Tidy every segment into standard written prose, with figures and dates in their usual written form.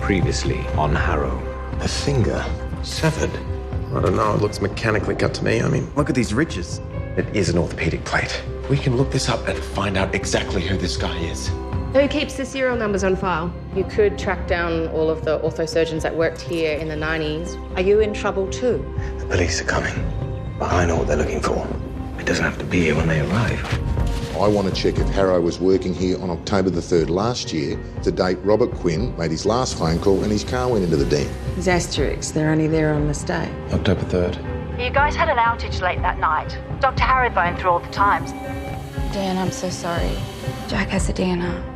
previously on Harrow. A finger severed. I don't know, it looks mechanically cut to me. I mean, look at these ridges. It is an orthopedic plate. We can look this up and find out exactly who this guy is. Who keeps the serial numbers on file? You could track down all of the orthosurgeons that worked here in the 90s. Are you in trouble too? The police are coming, but I know what they're looking for. It doesn't have to be here when they arrive. I want to check if Harrow was working here on October the 3rd last year, the date Robert Quinn made his last phone call and his car went into the den. These asterisks, they're only there on mistake. October 3rd. You guys had an outage late that night. Dr. Harrow phoned through all the times. Dan, I'm so sorry. Jack has a DNA.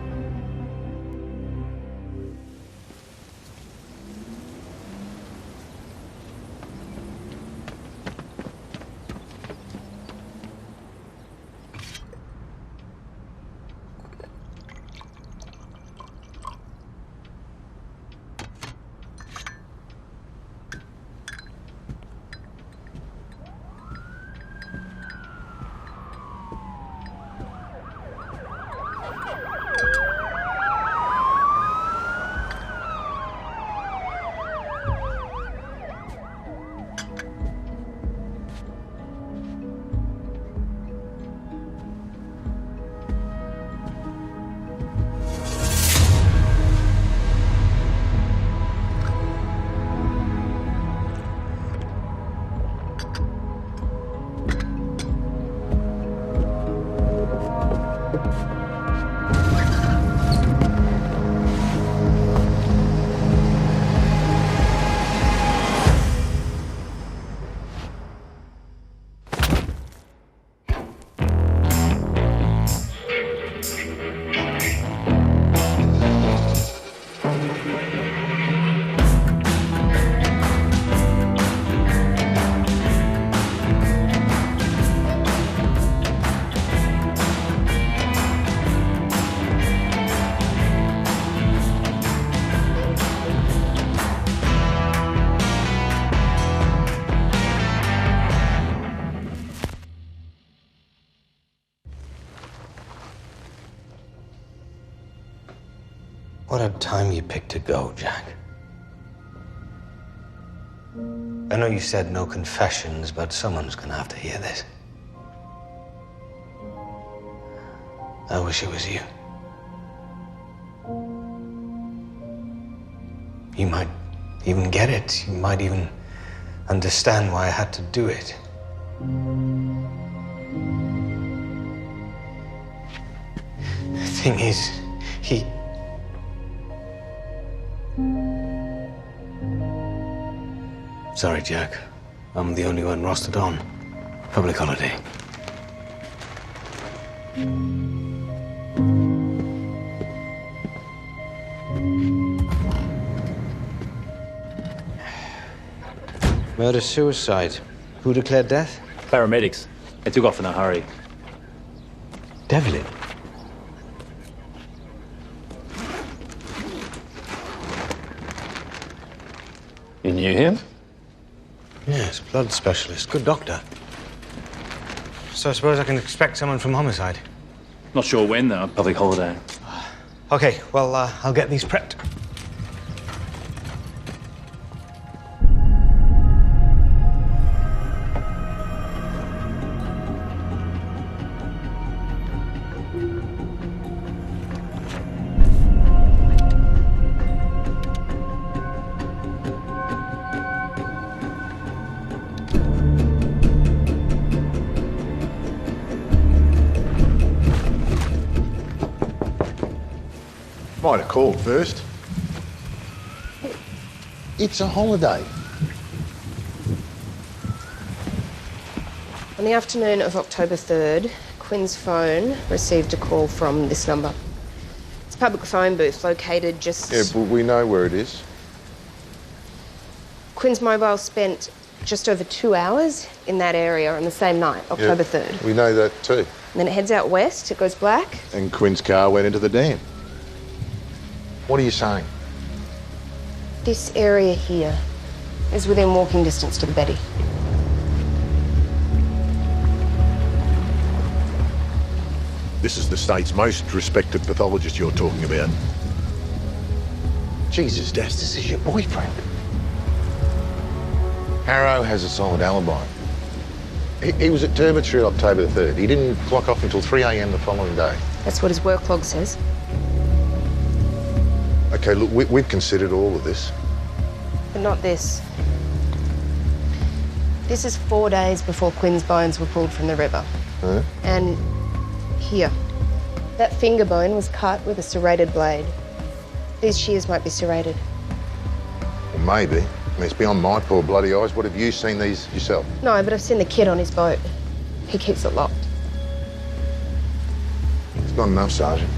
What a time you picked to go, Jack. I know you said no confessions, but someone's gonna have to hear this. I wish it was you. You might even get it. You might even understand why I had to do it. The thing is, he... Sorry, Jack. I'm the only one rostered on. Public holiday. Murder-suicide. Who declared death? Paramedics. They took off in a hurry. Devlin. You knew him? Yes, blood specialist. Good doctor. So I suppose I can expect someone from homicide. Not sure when, though. Public holiday. Okay, well, I'll get these prepped. Might have called first. It's a holiday. On the afternoon of October 3rd, Quinn's phone received a call from this number. It's a public phone booth located just... Yeah, but we know where it is. Quinn's mobile spent just over 2 hours in that area on the same night, October 3rd. We know that too. And then it heads out west, it goes black. And Quinn's car went into the dam. What are you saying? This area here is within walking distance to the Betty. This is the state's most respected pathologist you're talking about. Jesus, Daz, this is your boyfriend. Harrow has a solid alibi. He was at Turbotry on October the 3rd. He didn't clock off until 3 a.m. the following day. That's what his work log says. OK, look, we've considered all of this. But not this. This is 4 days before Quinn's bones were pulled from the river. Huh? And here. That finger bone was cut with a serrated blade. These shears might be serrated. Well, maybe. I mean, it's beyond my poor bloody eyes. What, have you seen these yourself? No, but I've seen the kid on his boat. He keeps it locked. It's not enough, Sergeant.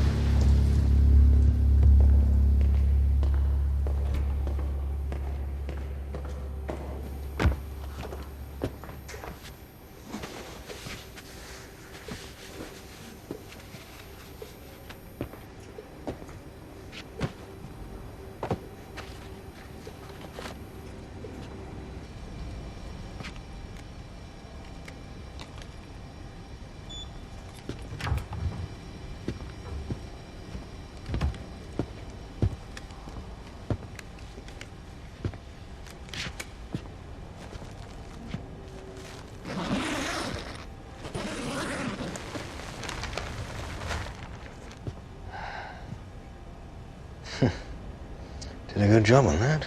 Did a good job on that.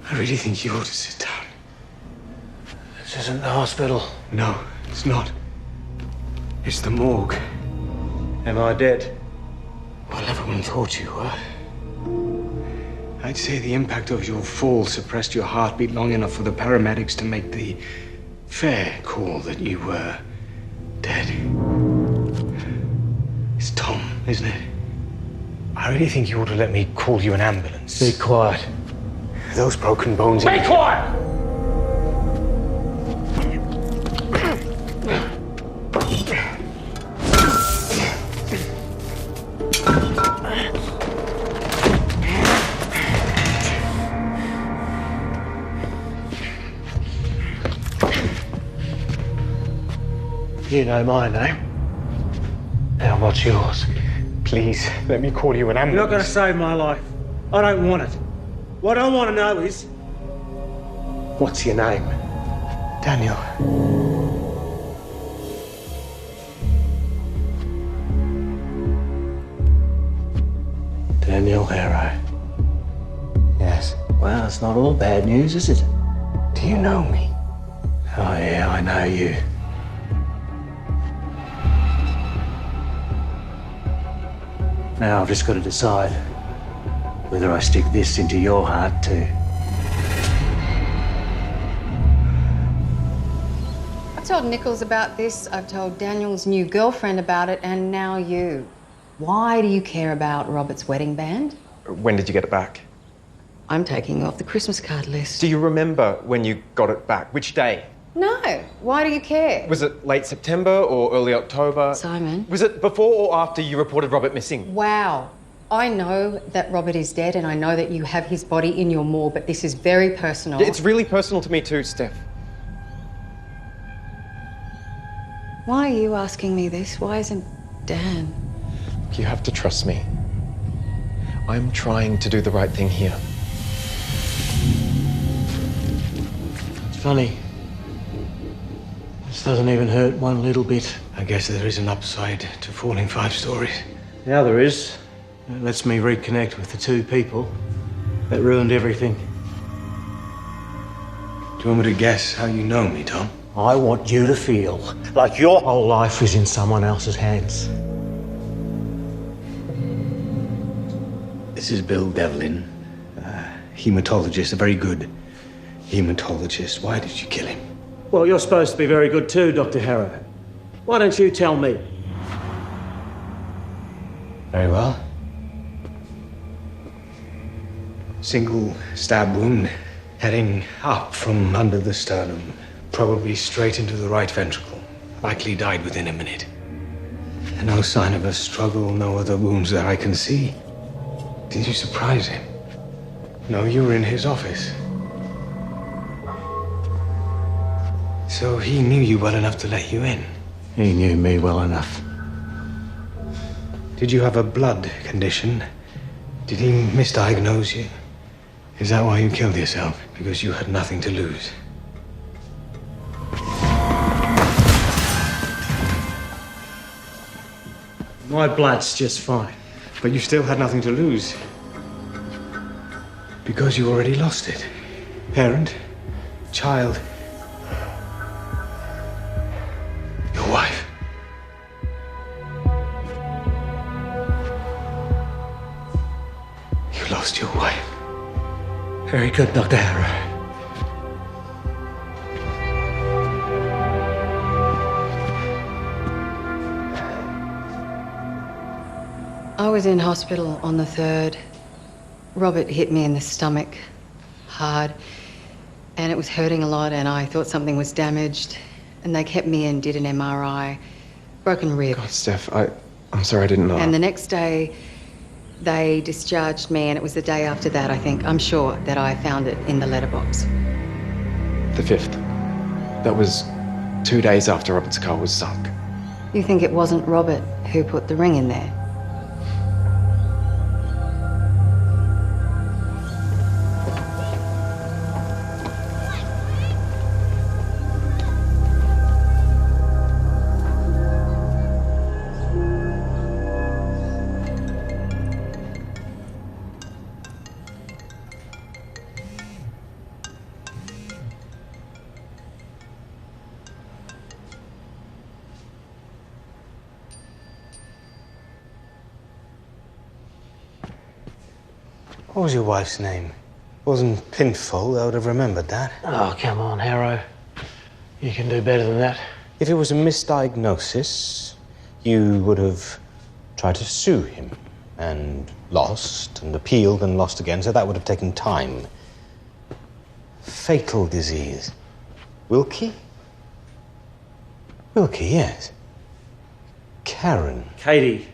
I really think you ought to sit down. This isn't the hospital. No, it's not. It's the morgue. Am I dead? Well, everyone thought you were. I'd say the impact of your fall suppressed your heartbeat long enough for the paramedics to make the fair call that you were dead. It's Tom, isn't it? I really think you ought to let me call you an ambulance. Be quiet. Those broken bones... Be quiet! You know my name. Now, what's yours? Please, let me call you an ambulance. You're not going to save my life. I don't want it. What I want to know is... What's your name? Daniel. Daniel Harrow. Yes. Well, it's not all bad news, is it? Do you know me? Oh, yeah, I know you. Now I've just got to decide whether I stick this into your heart too. I've told Nichols about this, I've told Daniel's new girlfriend about it, and now you. Why do you care about Robert's wedding band? When did you get it back? I'm taking you off the Christmas card list. Do you remember when you got it back? Which day? No. Why do you care? Was it late September or early October? Simon. Was it before or after you reported Robert missing? Wow. I know that Robert is dead and I know that you have his body in your morgue, but this is very personal. Yeah, it's really personal to me too, Steph. Why are you asking me this? Why isn't Dan? You have to trust me. I'm trying to do the right thing here. It's funny. This doesn't even hurt one little bit. I guess there is an upside to falling 5 stories. Now there is. It lets me reconnect with the two people that ruined everything. Do you want me to guess how you know me, Tom? I want you to feel like your whole life is in someone else's hands. This is Bill Devlin, hematologist, a very good hematologist. Why did you kill him? Well, you're supposed to be very good too, Dr. Harrow. Why don't you tell me? Very well. Single stab wound heading up from under the sternum. probably straight into the right ventricle. Likely died within a minute. And no sign of a struggle, no other wounds that I can see. Did you surprise him? No, you were in his office. So he knew you well enough to let you in? He knew me well enough. Did you have a blood condition? Did he misdiagnose you? Is that why you killed yourself? Because you had nothing to lose? My blood's just fine. But you still had nothing to lose. Because you already lost it. Parent, child, your wife. You lost your wife. Very good, Dr. Harrow. I was in hospital on the 3rd. Robert hit me in the stomach, hard, and it was hurting a lot, and I thought something was damaged, and they kept me in, did an MRI, broken rib. God, Steph, I'm sorry I didn't know. And the next day, they discharged me, and it was the day after that, I think, I'm sure, that I found it in the letterbox. The 5th. That was 2 days after Robert's car was sunk. You think it wasn't Robert who put the ring in there? What was your wife's name? Wasn't Pinfall, I would have remembered that. Oh, come on, Harrow. You can do better than that. If it was a misdiagnosis, you would have tried to sue him and lost and appealed and lost again, so that would have taken time. Fatal disease. Wilkie? Wilkie, yes. Karen. Katie.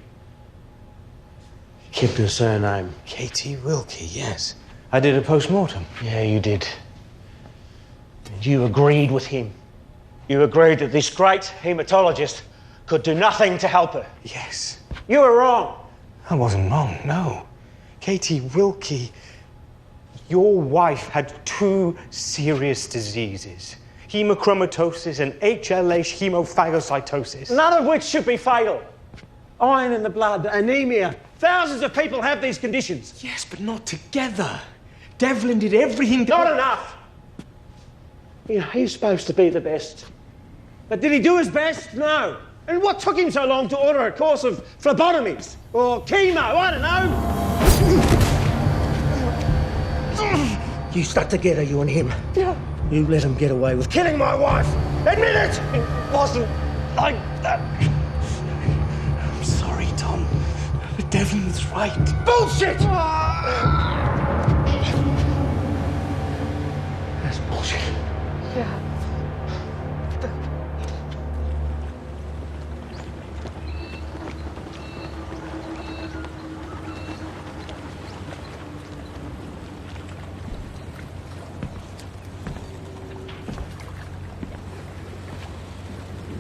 Kept her surname. Katie Wilkie, yes. I did a post-mortem. Yeah, you did. And you agreed with him. You agreed that this great haematologist could do nothing to help her. Yes. You were wrong. I wasn't wrong, no. Katie Wilkie, your wife had 2 serious diseases. Hemochromatosis and HLH hemophagocytosis. None of which should be fatal. Iron in the blood, anemia. Thousands of people have these conditions. Yes, but not together. Devlin did everything to... Not enough. You know, he's supposed to be the best. But did he do his best? No. And what took him so long to order a course of phlebotomies? Or chemo? I don't know. You stuck together, you and him. Yeah. You let him get away with killing my wife. Admit it! It wasn't like that. I'm sorry, Tom. But Devlin's right. Bullshit! That's bullshit. Yeah.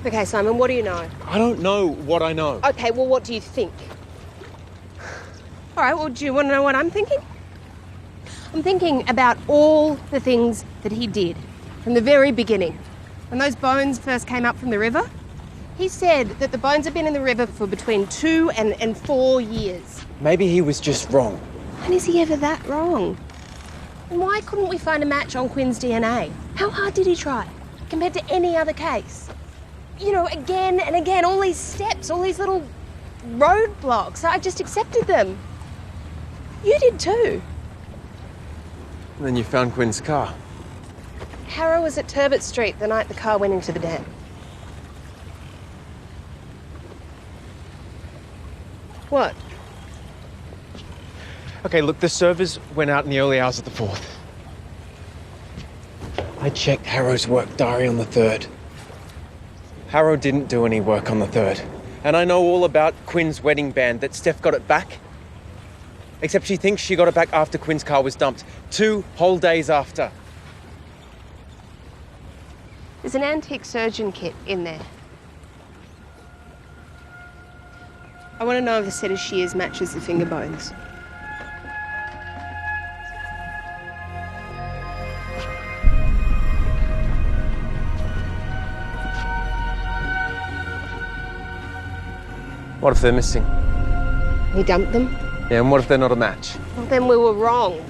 Okay, Simon, what do you know? I don't know what I know. Okay, well, what do you think? All right, well, do you want to know what I'm thinking? I'm thinking about all the things that he did from the very beginning. When those bones first came up from the river, he said that the bones had been in the river for between 2 and 4 years. Maybe he was just wrong. When is he ever that wrong? And why couldn't we find a match on Quinn's DNA? How hard did he try compared to any other case? You know, again and again, all these steps, all these little roadblocks. I just accepted them. You did too. And then you found Quinn's car. Harrow was at Turbot Street the night the car went into the dam. What? Okay, look, the servers went out in the early hours of the 4th. I I checked Harrow's work diary on the 3rd. Harrow didn't do any work on the 3rd. And I know all about Quinn's wedding band, that Steph got it back. Except she thinks she got it back after Quinn's car was dumped. 2 whole days after. There's an antique surgeon kit in there. I want to know if the set of shears matches the finger bones. What if they're missing? He dumped them? Yeah, and what if they're not a match? Well, then we were wrong.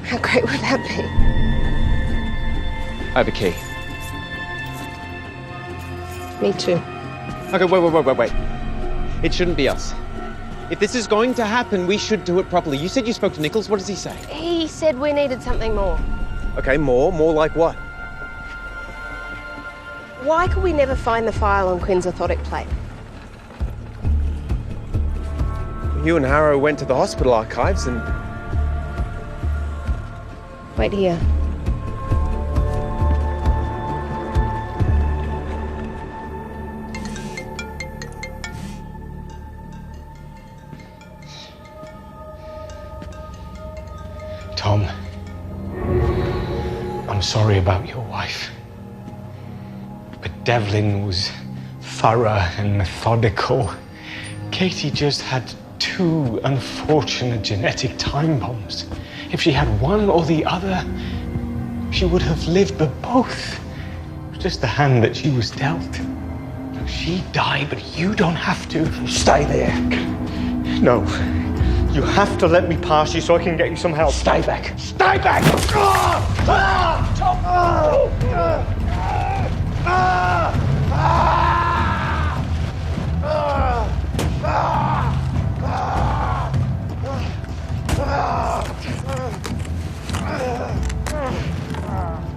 How great would that be? I have a key. Me too. Okay, wait. It shouldn't be us. If this is going to happen, we should do it properly. You said you spoke to Nichols. What does he say? He said we needed something more. Okay, more? More like what? Why could we never find the file on Quinn's orthotic plate? You and Harrow went to the hospital archives and... Wait here. Tom, I'm sorry about your wife. But Devlin was thorough and methodical. Katie just had 2 unfortunate genetic time bombs. If she had one or the other, she would have lived, but both. It was just the hand that she was dealt. She died, but you don't have to. Stay there. No. You have to let me pass you so I can get you some help. Stay back. Stay back!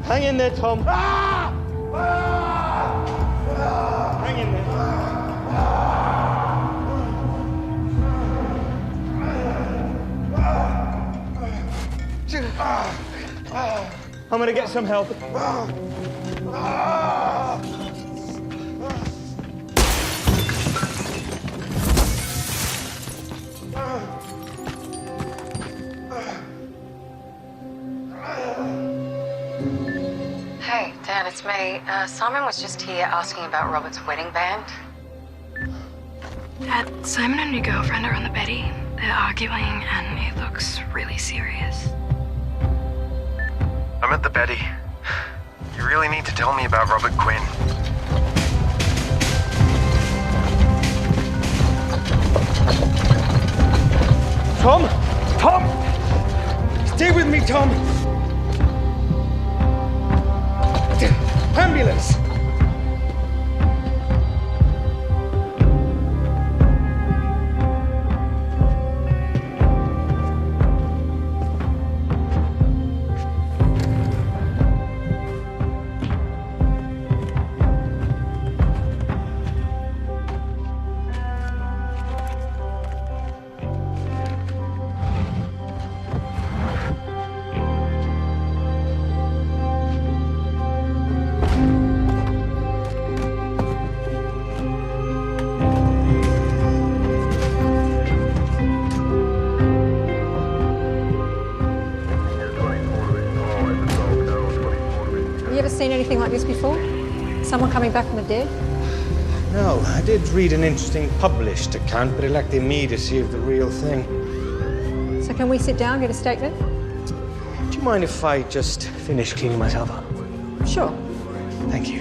Hang in there, Tom. Hang in there. I'm gonna get some help. Hey, Dan, it's me. Simon was just here asking about Robert's wedding band. Dad, Simon and your girlfriend are on the Betty. They're arguing and it looks really serious. I'm at the Betty. You really need to tell me about Robert Quinn. Tom! Tom! Stay with me, Tom! Ambulance! Seen anything like this before? Someone coming back from the dead? No, I did read an interesting published account, but it lacked the immediacy of the real thing. So can we sit down, get a statement? Do you mind if I just finish cleaning myself up? Sure. Thank you.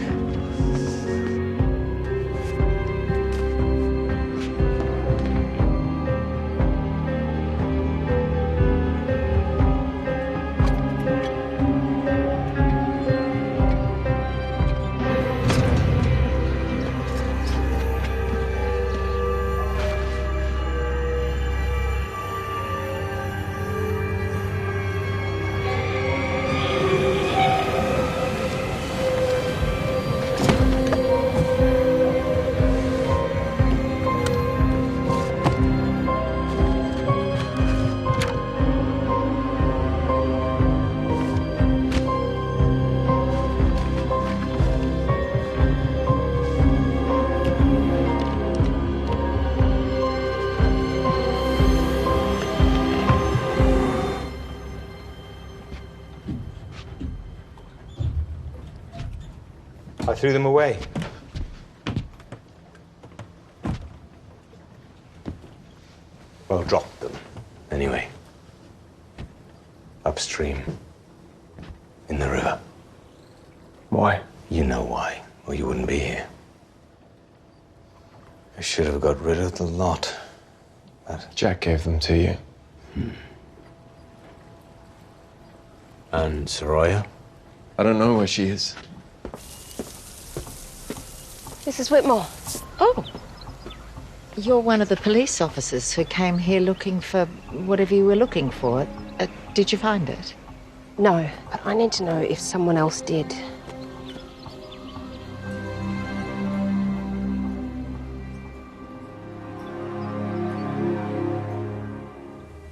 threw them away. Well, dropped them, anyway. Upstream. In the river. Why? You know why, or you wouldn't be here. I should have got rid of the lot. But Jack gave them to you. And Soraya? I don't know where she is. Mrs. Whitmore. Oh. You're one of the police officers who came here looking for whatever you were looking for. Did you find it? No, but I need to know if someone else did.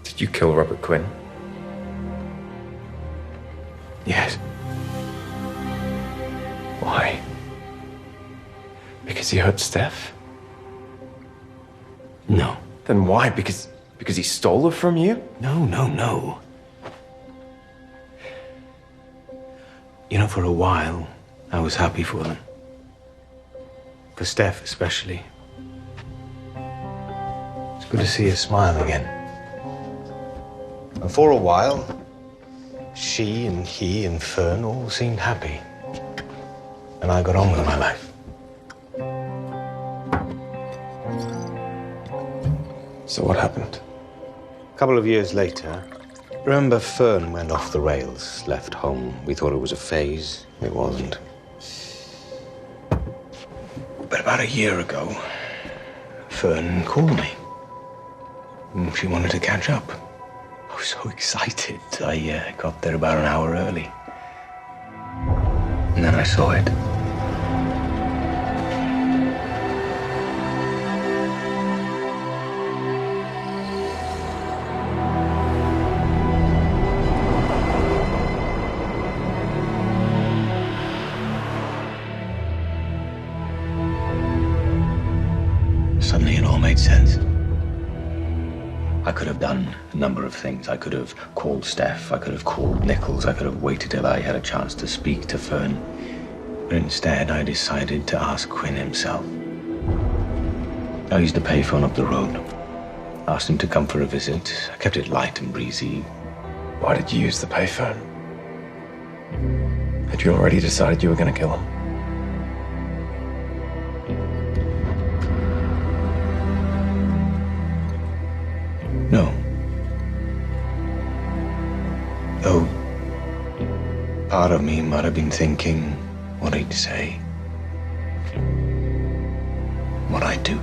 Did you kill Robert Quinn? Yes. Why? Because he hurt Steph? No. Then why? Because he stole her from you? No. You know, for a while, I was happy for them. For Steph, especially. It's good to see her smile again. And for a while, she and he and Fern all seemed happy. And I got on with my life. So what happened? A couple of years later, remember Fern went off the rails, left home. We thought it was a phase. It wasn't. But about a year ago, Fern called me. She wanted to catch up. I was so excited. I got there about an hour early. And then I saw it. Suddenly it all made sense. I could have done a number of things. I could have called Steph, I could have called Nichols, I could have waited till I had a chance to speak to Fern. But instead, I decided to ask Quinn himself. I used the payphone up the road. Asked him to come for a visit. I kept it light and breezy. Why did you use the payphone? Had you already decided you were going to kill him? No. Though, part of me might have been thinking what he'd say, what I'd do.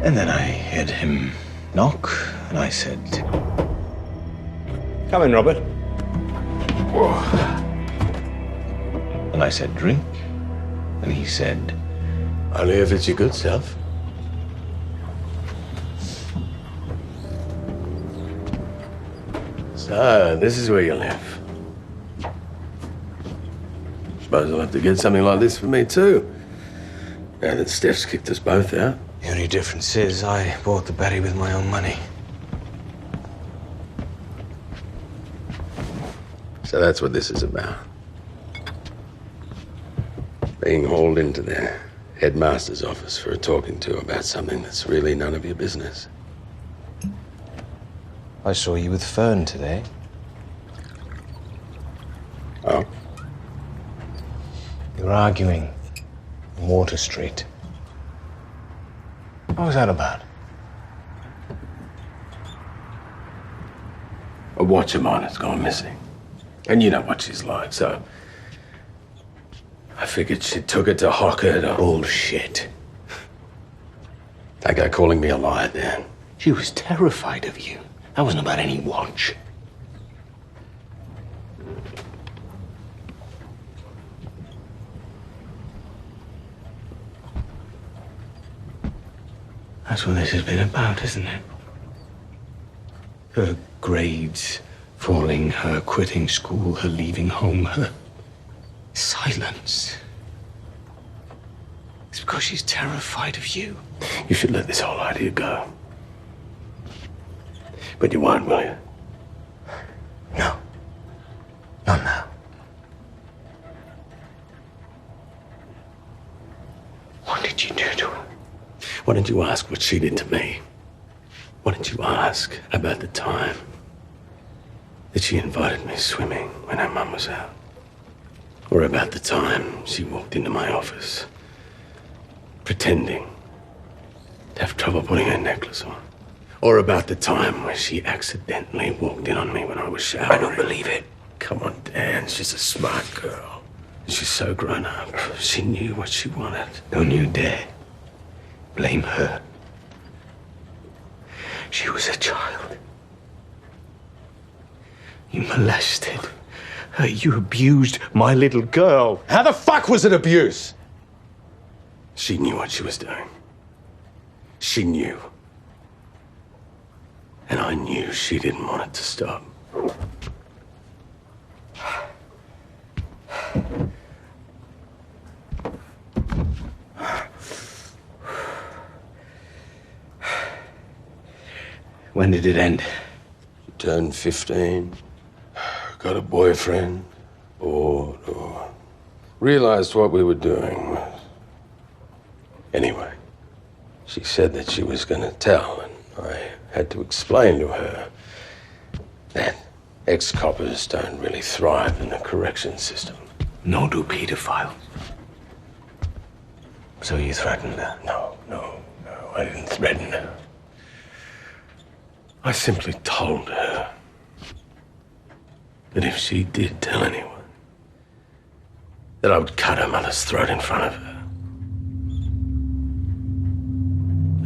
And then I heard him knock, and I said, "Come in, Robert." Whoa. And I said, "Drink?" And he said, "Only if it's your good self." So, this is where you live. Suppose I'll have to get something like this for me too. Now that Steph's kicked us both out. The only difference is I bought the Betty with my own money. So that's what this is about. Being hauled into their headmaster's office for a talking to about something that's really none of your business. I saw you with Fern today. Oh? You were arguing on Water Street. What was that about? A watch of mine has gone missing. And you know what she's like, so I figured she took it to Hocker to... Bullshit. That guy calling me a liar then. She was terrified of you. That wasn't about any watch. That's what this has been about, isn't it? Her grades falling, her quitting school, her leaving home, her silence. It's because she's terrified of you. You should let this whole idea go. But you won't, will you? No. Not now. What did you do to her? Why didn't you ask what she did to me? Why didn't you ask about the time that she invited me swimming when her mum was out? Or about the time she walked into my office, pretending to have trouble putting her necklace on? Or about the time where she accidentally walked in on me when I was showering? I don't believe it. Come on, Dan. She's a smart girl. She's so grown up. She knew what she wanted. Don't you dare blame her. She was a child. You molested her. You abused my little girl. How the fuck was it abuse? She knew what she was doing. She knew. And I knew she didn't want it to stop. When did it end? She turned 15, got a boyfriend, bored, or realized what we were doing was... Anyway, she said that she was gonna tell, and I had to explain to her that ex-coppers don't really thrive in the correction system. Nor do pedophiles. So you threatened her? No, I didn't threaten her. I simply told her that if she did tell anyone, that I would cut her mother's throat in front of her.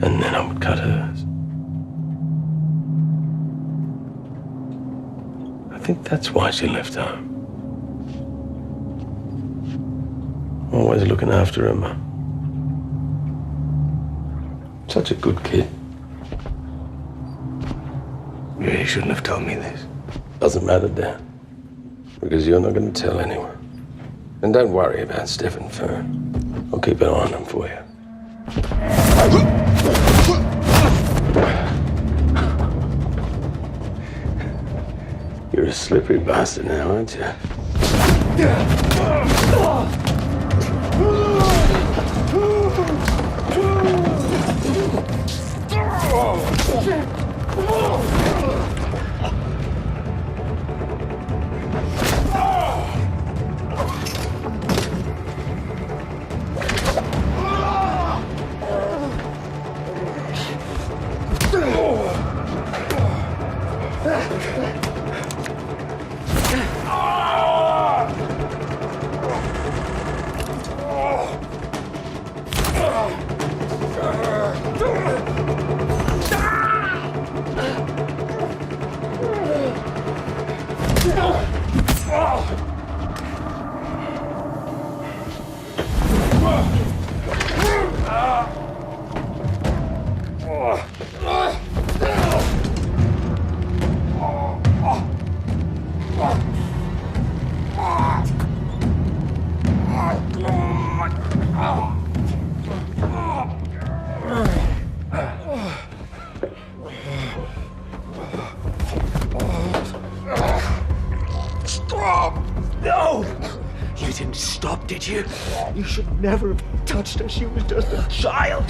And then I would cut hers. I think that's why she left home. Always looking after her mum. Such a good kid. You really shouldn't have told me this. Doesn't matter, Dan. Because you're not going to tell anyone. And don't worry about Steph and Fern. I'll keep an eye on them for you. You're a slippery bastard now, aren't you? You should never have touched her. She was just a child.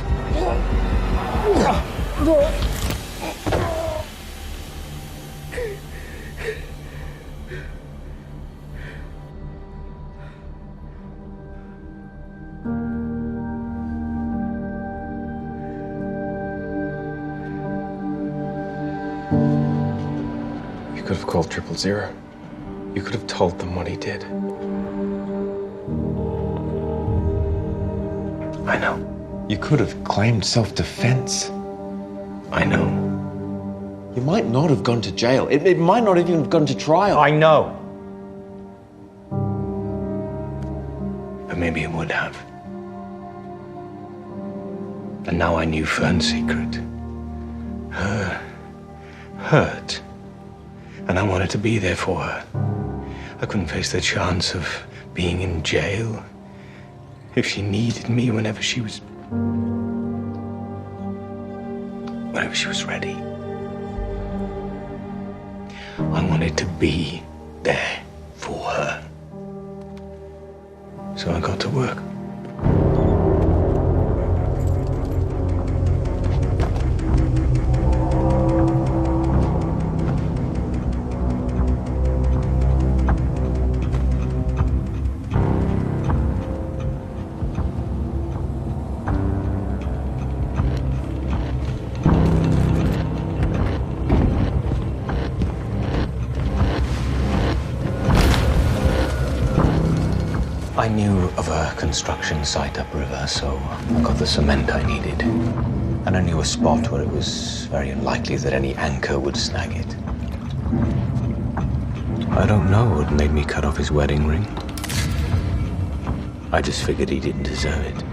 You could have called 000. You could have told them what he did. I know. You could have claimed self-defense. I know. You might not have gone to jail. It might not even have gone to trial. I know. But maybe it would have. And now I knew Fern's secret. Her hurt. And I wanted to be there for her. I couldn't face the chance of being in jail. If she needed me whenever she was ready. I wanted to be there for her. So I got to work. I knew of a construction site upriver, so I got the cement I needed. And I knew a spot where it was very unlikely that any anchor would snag it. I don't know what made me cut off his wedding ring. I just figured he didn't deserve it.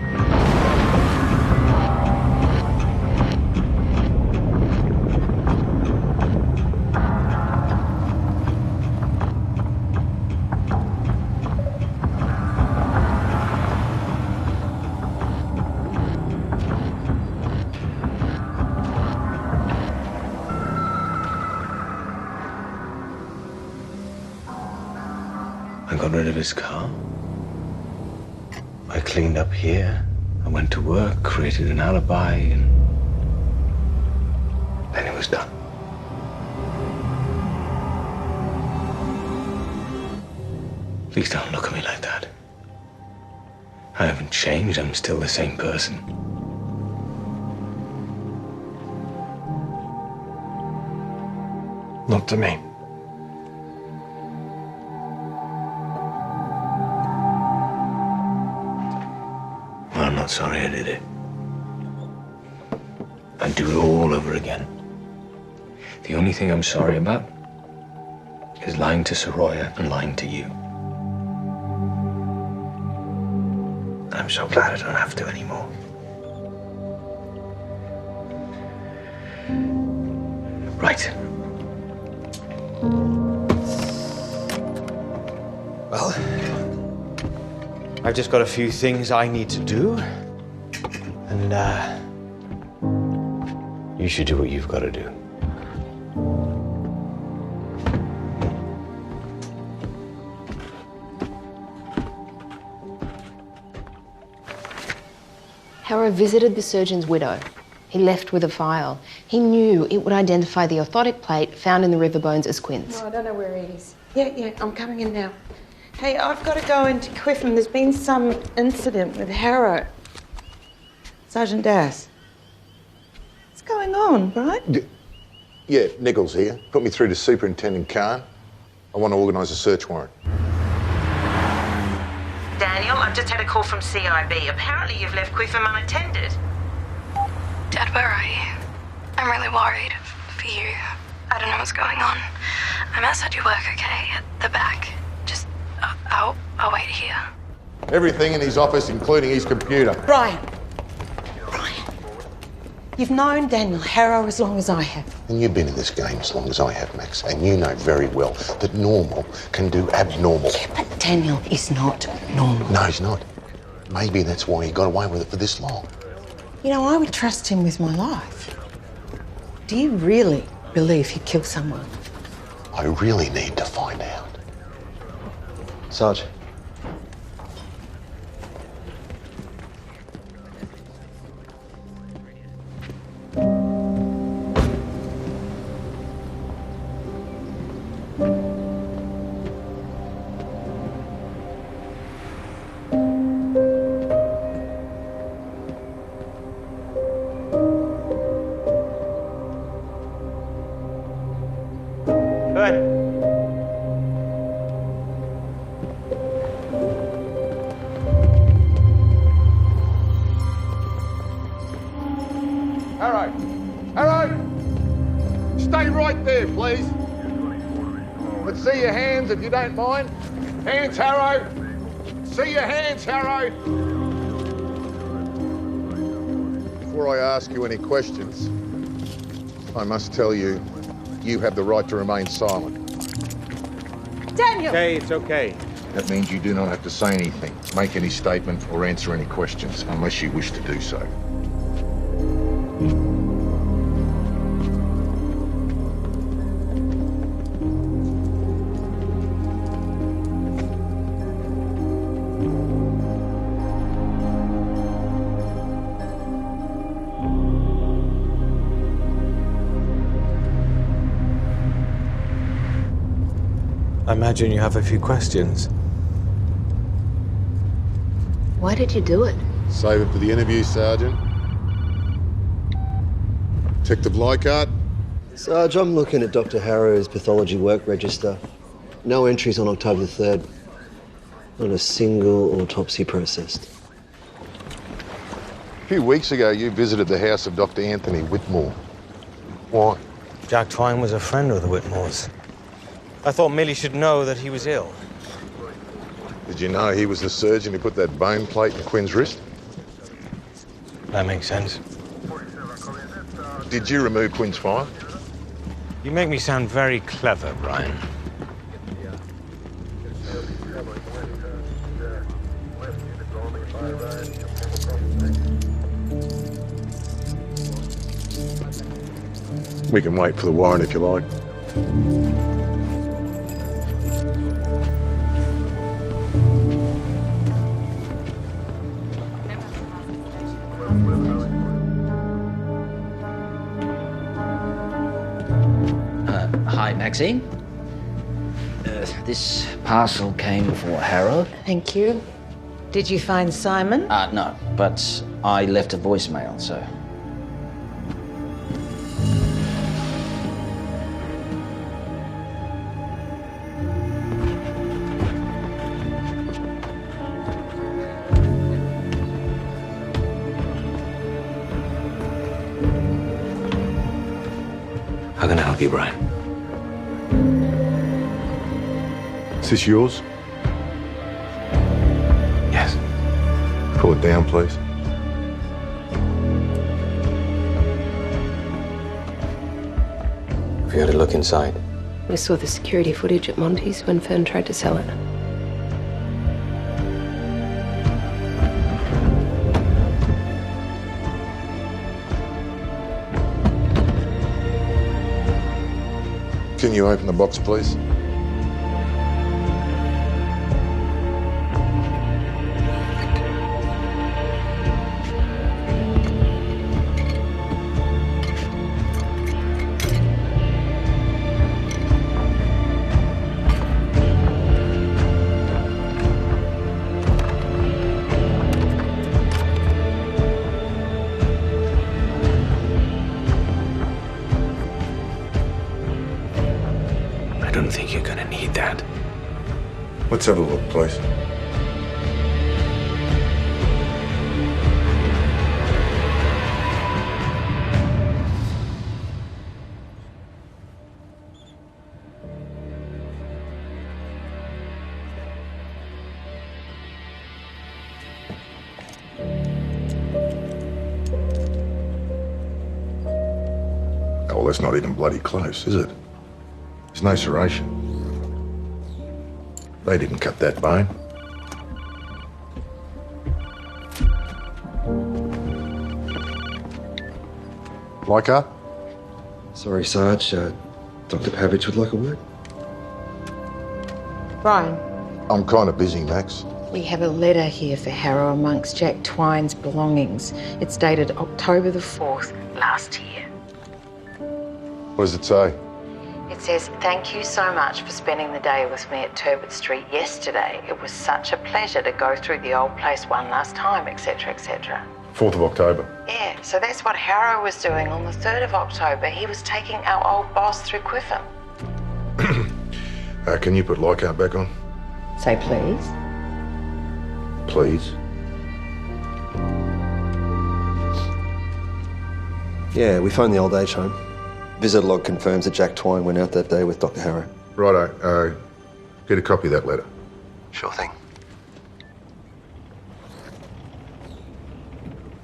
I got rid of his car. I cleaned up here. I went to work, created an alibi, and then it was done. Please don't look at me like that. I haven't changed. I'm still the same person. Not to me. Well, I'm not sorry I did it. I'd do it all over again. The only thing I'm sorry about is lying to Soraya and lying to you. I'm so glad I don't have to anymore. Right. Well, I've just got a few things I need to do. And, you should do what you've got to do. Harrow visited the surgeon's widow. He left with a file. He knew it would identify the orthotic plate found in the river bones as Quinn's. No, I don't know where he is. Yeah, I'm coming in now. Hey, I've got to go into Quiffen. There's been some incident with Harrow. Sergeant Das. What's going on, Brian? Yeah, Nichols here. Put me through to Superintendent Khan. I want to organise a search warrant. Daniel, I've just had a call from CIB. Apparently you've left Quiffen unattended. Dad, where are you? I'm really worried for you. I don't know what's going on. I'm outside your work, okay? At the back. Just, I'll wait here. Everything in his office, including his computer. Brian! You've known Daniel Harrow as long as I have. And you've been in this game as long as I have, Max, and you know very well that normal can do abnormal. Yeah, but Daniel is not normal. No, he's not. Maybe that's why he got away with it for this long. You know, I would trust him with my life. Do you really believe he'd kill someone? I really need to find out. Sarge. Harrow! Stay right there, please. Let's see your hands, if you don't mind. Hands, Harrow! See your hands, Harrow! Before I ask you any questions, I must tell you, you have the right to remain silent. Daniel! Okay, it's okay. That means you do not have to say anything, make any statement, or answer any questions, unless you wish to do so. I imagine you have a few questions. Why did you do it? Save it for the interview, Sergeant. Detective Leichhardt. Sarge, I'm looking at Dr. Harrow's pathology work register. No entries on October the 3rd. Not a single autopsy processed. A few weeks ago, you visited the house of Dr. Anthony Whitmore. Why? Jack Twine was a friend of the Whitmores. I thought Millie should know that he was ill. Did you know he was the surgeon who put that bone plate in Quinn's wrist? That makes sense. Did you remove Quinn's file? You make me sound very clever, Brian. We can wait for the warrant if you like. Hi, Maxine. This parcel came for Harrow. Thank you. Did you find Simon? No, but I left a voicemail, so. How can I help you, Brian? Is this yours? Yes. Pull it down, please. Have you had a look inside? We saw the security footage at Monty's when Fern tried to sell it. Can you open the box, please? I don't think you're gonna need that. Let's have a look, please. Oh, well, that's not even bloody close, is it? There's no serration. They didn't cut that bone. Like her? Sorry, Sarge. Dr. Pavich would like a word. Brian, I'm kind of busy, Max. we have a letter here for Harrow amongst Jack Twine's belongings. It's dated October the 4th last year. What does it say? It says, "Thank you so much for spending the day with me at Turbot Street yesterday. It was such a pleasure to go through the old place one last time, etc., etc." 4th of October. Yeah, so that's what Harrow was doing on the 3rd of October. He was taking our old boss through Quiffin. Can you put Leichhardt back on? Say please. Please. Yeah, we phoned the old age home. Visit log confirms that Jack Twine went out that day with Dr. Harrow. Righto. Get a copy of that letter. Sure thing.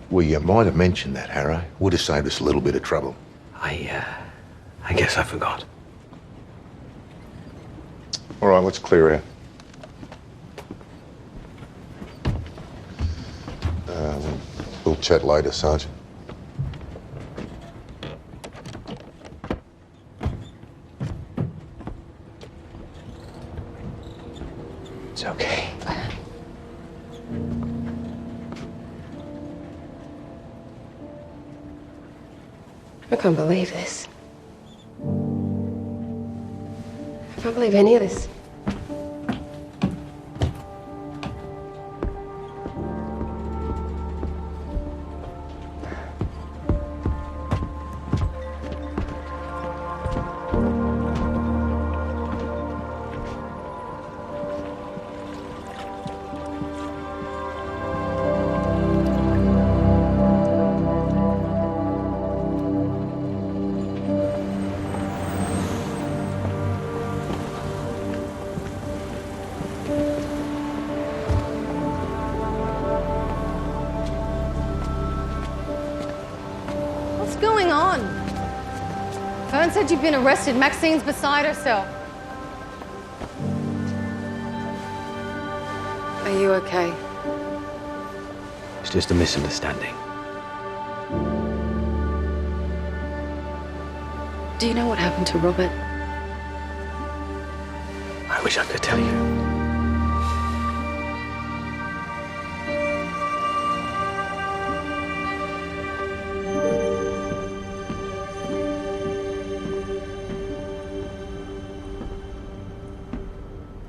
Well, you might have mentioned that, Harrow. Would have saved us a little bit of trouble. I guess I forgot. All right, let's clear out. We'll chat later, Sergeant. It's okay. I can't believe this. I can't believe any of this. going on? Fern said you've been arrested. Maxine's beside herself. Are you okay? It's just a misunderstanding. Do you know what happened to Robert? I wish I could tell you.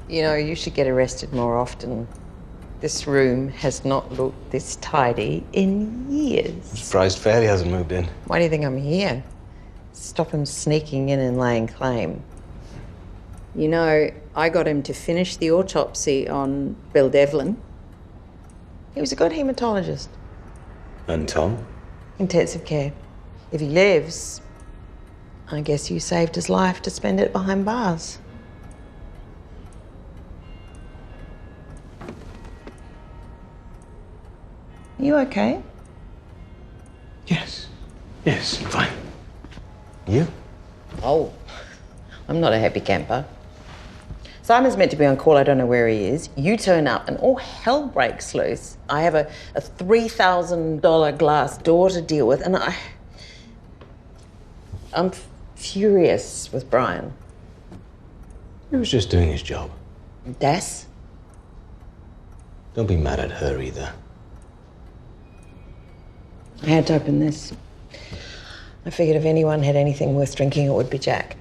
You know, you should get arrested more often. This room has not looked this tidy in years. I'm surprised Fairley hasn't moved in. Why do you think I'm here? Stop him sneaking in and laying claim. You know, I got him to finish the autopsy on Bill Devlin. He was a good hematologist. And Tom? Intensive care. If he lives, I guess you saved his life to spend it behind bars. You okay? Yes. Yes, I'm fine. You? Oh, I'm not a happy camper. Simon's meant to be on call. I don't know where he is. You turn up and all hell breaks loose. I have a $3,000 glass door to deal with, and I'm furious with Brian. He was just doing his job. Das? Don't be mad at her either. I had to open this. I figured if anyone had anything worth drinking, it would be Jack.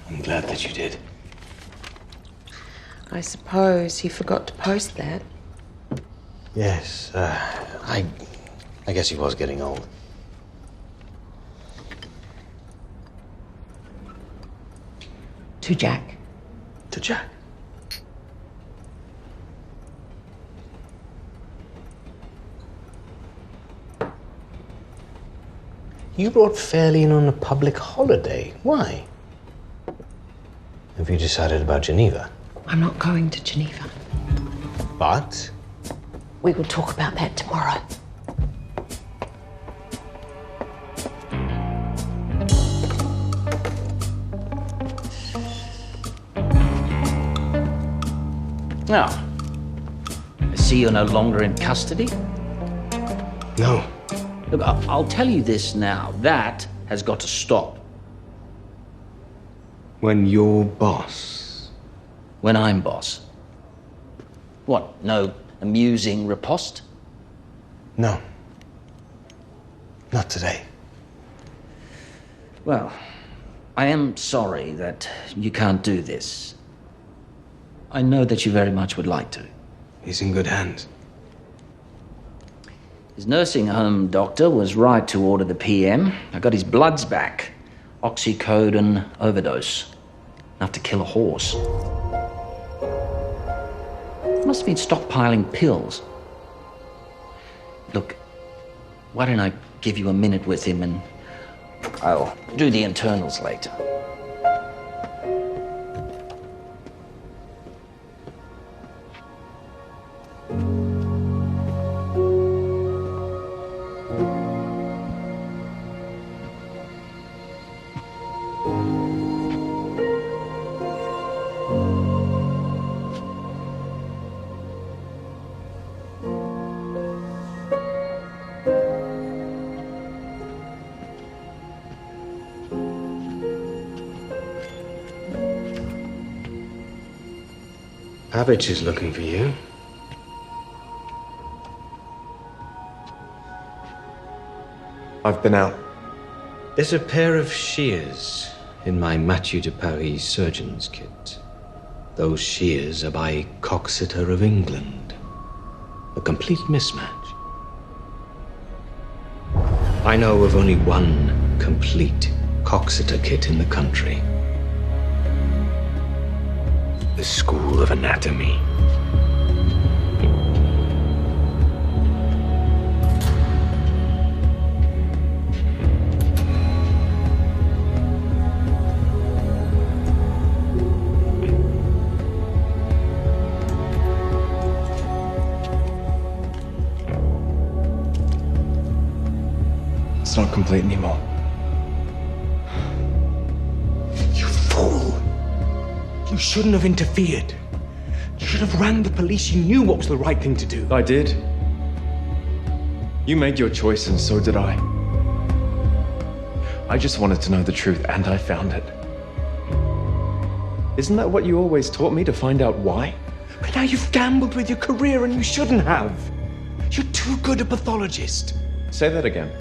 I'm glad that you did. I suppose he forgot to post that. Yes, I guess he was getting old. To Jack. To Jack. You brought Fairley in on a public holiday. Why? Have you decided about Geneva? I'm not going to Geneva. But? We will talk about that tomorrow. Now, I see you're no longer in custody. No. Look, I'll tell you this now. That has got to stop. When you're boss? When I'm boss. What, no amusing riposte? No. Not today. Well, I am sorry that you can't do this. I know that you very much would like to. He's in good hands. His nursing home doctor was right to order the PM. I got his bloods back. Oxycodone overdose. Enough to kill a horse. Must have been stockpiling pills. Look, why don't I give you a minute with him and I'll do the internals later. Babbage is looking for you. I've been out. There's a pair of shears in my Mathieu de Paris surgeon's kit. Those shears are by Coxeter of England. A complete mismatch. I know of only one complete Coxeter kit in the country. The School of Anatomy. It's not complete anymore. You fool! You shouldn't have interfered. You should have rang the police. You knew what was the right thing to do. I did. You made your choice, and so did I. I just wanted to know the truth, and I found it. Isn't that what you always taught me, to find out why? But now you've gambled with your career, and you shouldn't have. You're too good a pathologist. Say that again.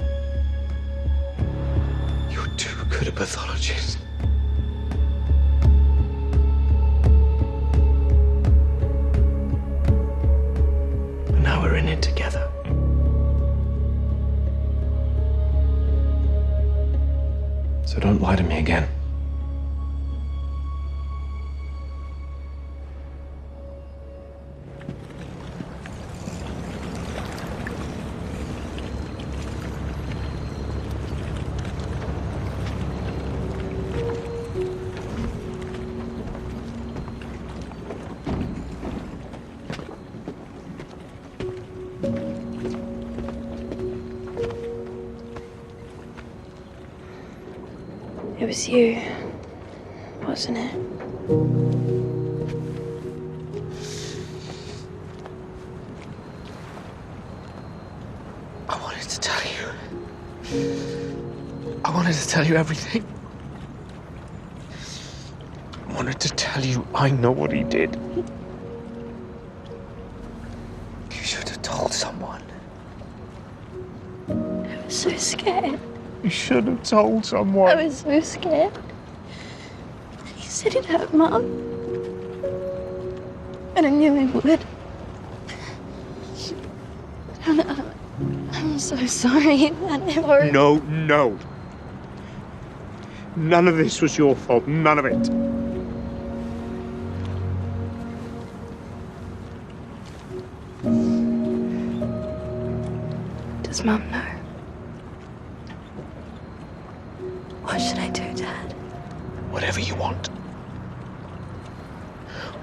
You're too good a pathologist. And now we're in it together. So don't lie to me again. It was you, wasn't it? I wanted to tell you. I wanted to tell you everything. I wanted to tell you I know what he did. You should have told someone. I was so scared. You should have told someone. I was so scared. He said it hurt Mum. And I knew he would. I'm so sorry. I never... No. None of this was your fault. None of it. Does Mum know? What should I do, Dad? Whatever you want.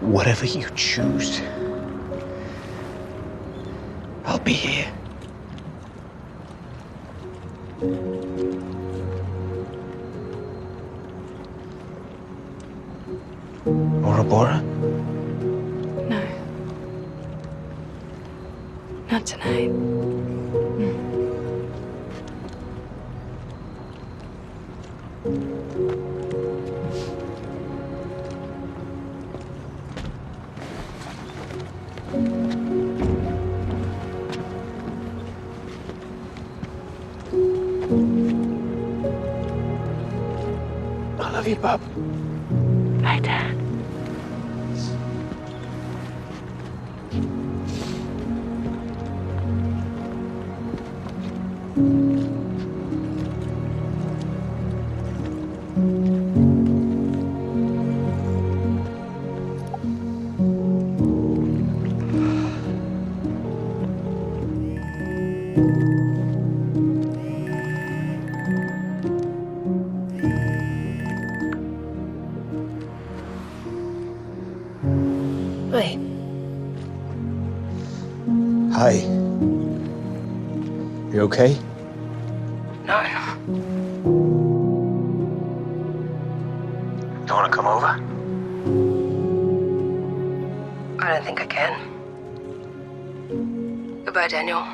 Whatever you choose. I'll be here. Bora? No. Not tonight. I love you, Bub. Bye, Dad. Wait. Hi. You okay? No. You want to come over? I don't think I can. Goodbye, Daniel.